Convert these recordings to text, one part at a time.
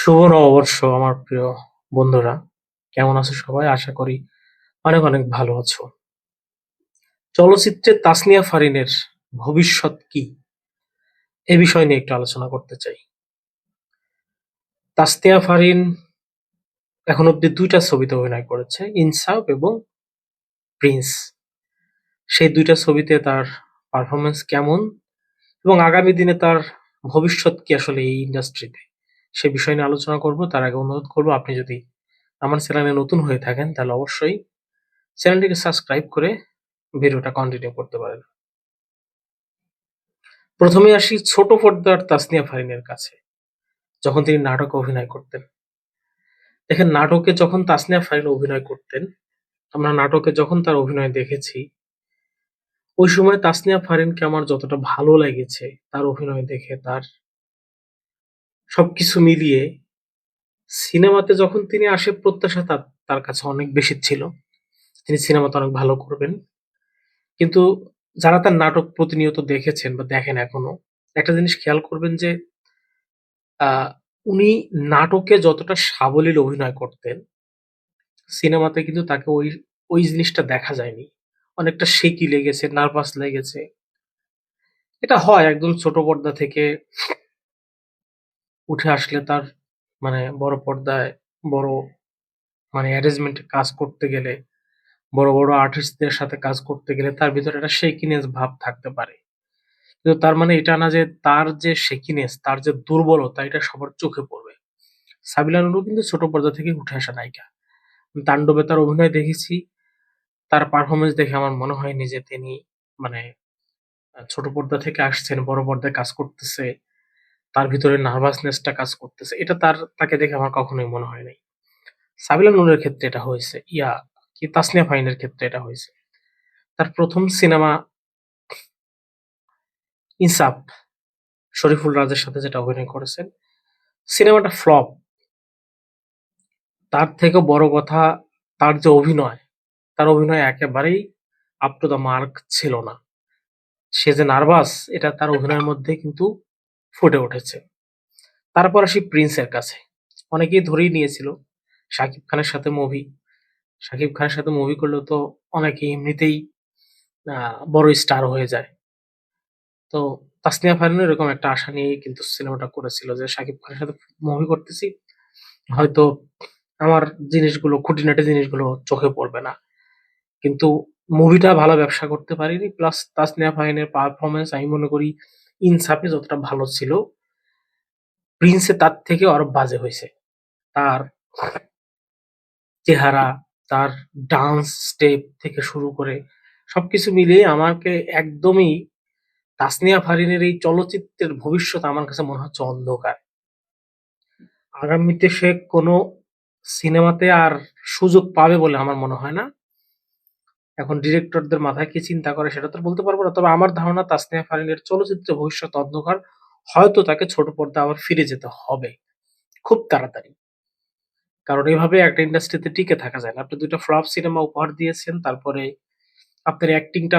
শুভ নববর্ষ আমার প্রিয় বন্ধুরা। কেমন আছো সবাই? আশা করি অনেক অনেক ভালো আছো। চলচ্চিত্রে তাসনিয়া ফারিনের ভবিষ্যৎ কি? এ বিষয় নিয়ে একটু আলোচনা করতে চাই। তাসনিয়া ফারিন এখন অব্দি ২ টা ছবিতে অভিনয় করেছে, 'ইনসাফ' এবং 'প্রিন্স'। সেই ২ টা ছবিতে তার পারফরম্যান্স কেমন এবং আগামী দিনে তার ভবিষ্যৎ কি আসলে এই ইন্ডাস্ট্রিতে? সে বিষয় নিয়ে আলোচনা করব। তার আগে অনুরোধ করব, আপনি যদি আমার চ্যানেলে নতুন হয়ে থাকেন তাহলে অবশ্যই চ্যানেলটিকে সাবস্ক্রাইব করে ভিডিওটা কন্টিনিউ করতে পারেন। প্রথমে আসি ছোট পর্দার তাসনিয়া ফারিনের কাছে, যখন তিনি নাটকে অভিনয় করতেন। দেখেন, নাটকে যখন তাসনিয়া ফারিন অভিনয় করতেন, আমরা নাটকে যখন তার অভিনয় দেখেছি, ওই সময় তাসনিয়া ফারিনকে আমার যতটা ভালো লেগেছে তার অভিনয় দেখে, তার সবকিছু মিলিয়ে সিনেমাতে যখন তিনি আসে প্রত্যাশা তার কাছে অনেক বেশি ছিল। তিনি সিনেমাতে অনেক ভালো করবেন। কিন্তু যারা তার নাটক প্রতিনিয়ত দেখেছেন বা দেখেন এখনো, একটা জিনিস খেয়াল করবেন যে আ উনি নাটকে যতটা সাবলীল অভিনয় করতেন, সিনেমাতে কিন্তু তাকে ওই জিনিসটা দেখা যায়নি। অনেকটা সেকি লেগেছে, নার্ভাস লেগেছে। এটা হয় একদম ছোট পর্দা থেকে উঠে আসলে তার মানে বড় পর্দায় বড় অ্যারেঞ্জমেন্ট এ কাজ করতে গেলে, বড়, বড় আর্টিস্টদের সাথে কাজ করতে গেলে তার ভিতরে একটা শেকিনেস ভাব থাকতে পারে। কিন্তু তার মানে এটা না যে তার যে শেকিনেস, তার যে দুর্বলতা এটা সবার চোখে পড়বে। সাবিলা নুরও কিন্তু ছোট পর্দা থেকে উঠে আসা নায়িকা। তাণ্ডবে তার অভিনয় দেখেছি। তার পারফরম্যান্স দেখে আমার মনে হয়নি যে তিনি মানে ছোট পর্দা থেকে আসছেন, বড় পর্দায় কাজ করতেছে। তার ভিতরে নার্ভাসনেস টা কাজ করতেছে। এটা তাকে দেখে আমার কখনোই মনে হয় নাই। সাবিলা নূরের ক্ষেত্রে এটা হয়েছে। তাসনিয়া ফারিনের ক্ষেত্রে এটা হয়েছে। তার ১ম সিনেমা 'ইনসাফ' শরীফুল রাজের সাথে যেটা অভিনয় করেছেন, সিনেমাটা ফ্লপ। তার থেকেও বড় কথা, তার যে অভিনয়, তার অভিনয় একেবারেই আপ টু দ্য মার্ক ছিল না। সে যে নার্ভাস এটা তার অভিনয়ের মধ্যে কিন্তু ফুটে উঠেছে। তারপর আসি 'প্রিন্স' এর কাছে। অনেকেই ধরেই নিয়েছিল শাকিব খানের সাথে মুভি। শাকিব খানের সাথে মুভি করলেও তো অনেকে এমনিতেই আ বড় স্টার হয়ে যায়। তো তাসনিয়া ফারিনও এরকম একটা আশা নিয়েই কিন্তু সিনেমাটা করেছিল যে শাকিব খানের সাথে মুভি করতেছি। হয়তো আমার খুঁটিনাটি জিনিসগুলো চোখে পড়বে না। কিন্তু মুভিটা ভালো ব্যবসা করতে পারেনি। প্লাস তাসনিয়া ফারিনের পারফরম্যান্স আমি মনে করি 'ইনসাফ' এ যতটা ভালো ছিল, 'প্রিন্স' এ তার থেকেও আরো বাজে হইছে। তার চেহারা, তার ডান্স স্টেপ থেকে শুরু করে সবকিছু মিলিয়ে আমাকে একদমই তাসনিয়া ফারিনের এই চলচ্চিত্রের ভবিষ্যৎ আমার কাছে মনে হচ্ছে অন্ধকার। আগামীতে সে কোনো সিনেমাতে আর সুযোগ পাবে বলে আমার মনে হয় না। এখন ডিরেক্টরদের মাথায় কি চিন্তা করে সেটা তো বলতে পারব না। তবে আমার ধারণা তাসনিয়া ফারিনের চলচ্চিত্রে ভবিষ্যৎ অন্ধকার। হয়তো তাকে ছোট পর্দায় আবার ফিরে যেতে হবে খুব তাড়াতাড়ি। কারণ এভাবে একটা ইন্ডাস্ট্রিতে টিকে থাকা যায় না। আপনি ২ টা ফ্লপ সিনেমা উপহার দিয়েছেন। তারপরে আপনার অ্যাক্টিংটা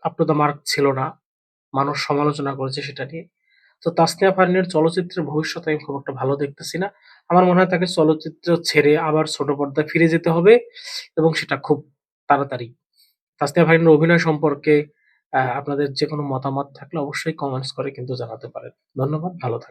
আপ টু দ্য মার্ক ছিল না। মানুষ সমালোচনা করেছে সেটা নিয়ে। তো তাসনিয়া ফারিনের চলচ্চিত্রের ভবিষ্যৎ আমি খুব একটা ভালো দেখতেছি না। আমার মনে হয় তাকে চলচ্চিত্র ছেড়ে আবার ছোট পর্দায় ফিরে যেতে হবে এবং সেটা খুব তাড়াতাড়ি। তাসনিয়া ফারিনের অভিনয় সম্পর্কে আপনাদের যেকোনো মতামত থাকলে অবশ্যই কমেন্টস করে কিন্তু জানাতে পারেন। ধন্যবাদ, ভালো থাকবেন।